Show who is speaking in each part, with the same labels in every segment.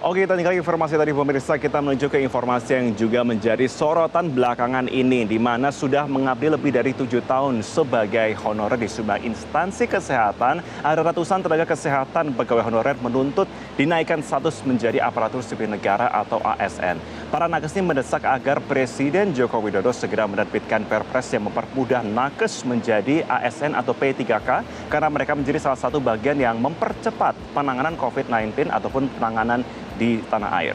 Speaker 1: Oke, kita tinggal informasi tadi pemirsa, kita menuju ke informasi yang juga menjadi sorotan belakangan ini, di mana sudah mengabdi lebih dari 7 tahun sebagai honorer di sejumlah instansi kesehatan. Ada ratusan tenaga kesehatan pegawai honorer menuntut dinaikkan status menjadi aparatur sipil negara atau ASN. Para nakes ini mendesak agar Presiden Joko Widodo segera menerbitkan perpres yang mempermudah nakes menjadi ASN atau P3K, karena mereka menjadi salah satu bagian yang mempercepat penanganan COVID-19 ataupun penanganan di tanah air.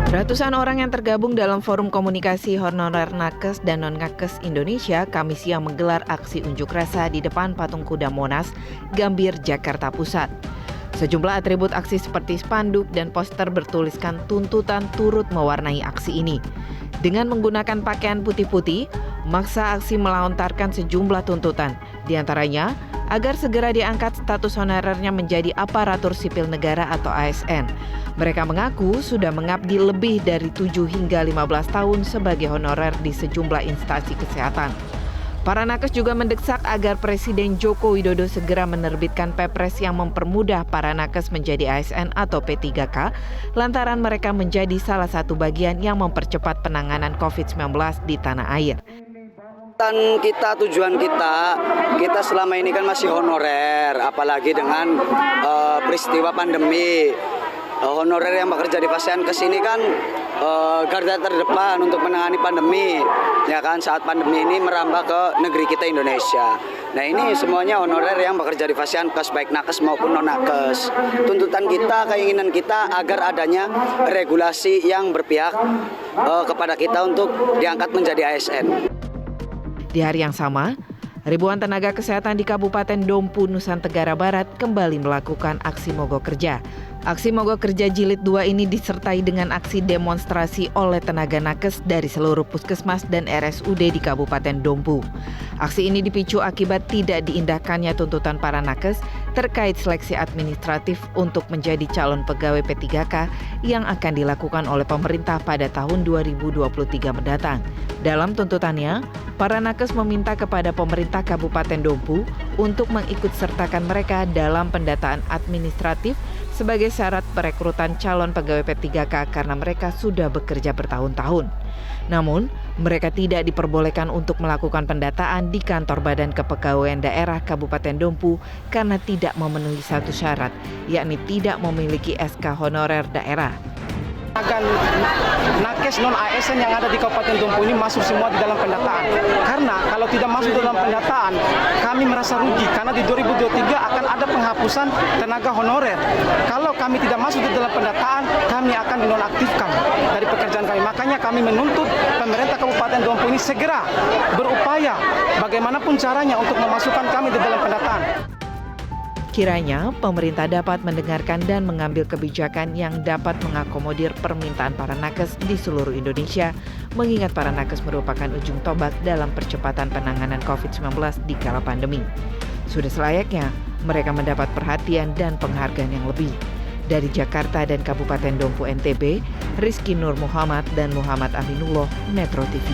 Speaker 2: Ratusan orang yang tergabung dalam Forum Komunikasi Honorer Nakes dan Non-Nakes Indonesia Kamis siang menggelar aksi unjuk rasa di depan Patung Kuda Monas, Gambir, Jakarta Pusat. Sejumlah atribut aksi seperti spanduk dan poster bertuliskan tuntutan turut mewarnai aksi ini. Dengan menggunakan pakaian putih-putih, massa aksi melontarkan sejumlah tuntutan, di antaranya agar segera diangkat status honorernya menjadi aparatur sipil negara atau ASN. Mereka mengaku sudah mengabdi lebih dari 7 hingga 15 tahun sebagai honorer di sejumlah instansi kesehatan. Para nakes juga mendesak agar Presiden Joko Widodo segera menerbitkan Perpres yang mempermudah para nakes menjadi ASN atau P3K, lantaran mereka menjadi salah satu bagian yang mempercepat penanganan COVID-19 di tanah air.
Speaker 3: Tujuan kita selama ini kan masih honorer, apalagi dengan peristiwa pandemi. Honorer yang bekerja di Fasiankes ini kan garda terdepan untuk menangani pandemi, ya kan, saat pandemi ini merambah ke negeri kita Indonesia. Nah, ini semuanya honorer yang bekerja di Fasiankes, baik nakes maupun non-nakes. Tuntutan kita, keinginan kita agar adanya regulasi yang berpihak kepada kita untuk diangkat menjadi ASN.
Speaker 2: Di hari yang sama, ribuan tenaga kesehatan di Kabupaten Dompu, Nusa Tenggara Barat kembali melakukan aksi mogok kerja. Aksi mogok kerja jilid 2 ini disertai dengan aksi demonstrasi oleh tenaga nakes dari seluruh puskesmas dan RSUD di Kabupaten Dompu. Aksi ini dipicu akibat tidak diindahkannya tuntutan para nakes terkait seleksi administratif untuk menjadi calon pegawai P3K yang akan dilakukan oleh pemerintah pada tahun 2023 mendatang. Dalam tuntutannya, para nakes meminta kepada pemerintah Kabupaten Dompu untuk mengikut sertakan mereka dalam pendataan administratif sebagai syarat perekrutan calon pegawai P3K karena mereka sudah bekerja bertahun-tahun. Namun, mereka tidak diperbolehkan untuk melakukan pendataan di kantor Badan Kepegawaian Daerah Kabupaten Dompu karena tidak memenuhi satu syarat, yakni tidak memiliki SK honorer daerah.
Speaker 4: Akan nakes non-ASN yang ada di Kabupaten Dompu ini masuk semua di dalam pendataan. Karena kalau tidak masuk dalam pendataan, kami merasa rugi karena di 2023 akan ada penghapusan tenaga honorer. Kalau kami tidak masuk di dalam pendataan, kami akan dinonaktifkan dari pekerjaan kami. Makanya kami menuntut pemerintah Kabupaten Dompu ini segera berupaya bagaimanapun caranya untuk memasukkan kami di dalam pendataan.
Speaker 2: Kiranya pemerintah dapat mendengarkan dan mengambil kebijakan yang dapat mengakomodir permintaan para nakes di seluruh Indonesia, mengingat para nakes merupakan ujung tombak dalam percepatan penanganan COVID-19 di kala pandemi. Sudah selayaknya mereka mendapat perhatian dan penghargaan yang lebih. Dari Jakarta dan Kabupaten Dompu NTB, Rizky Nur Muhammad dan Muhammad Aminullah, Metro TV.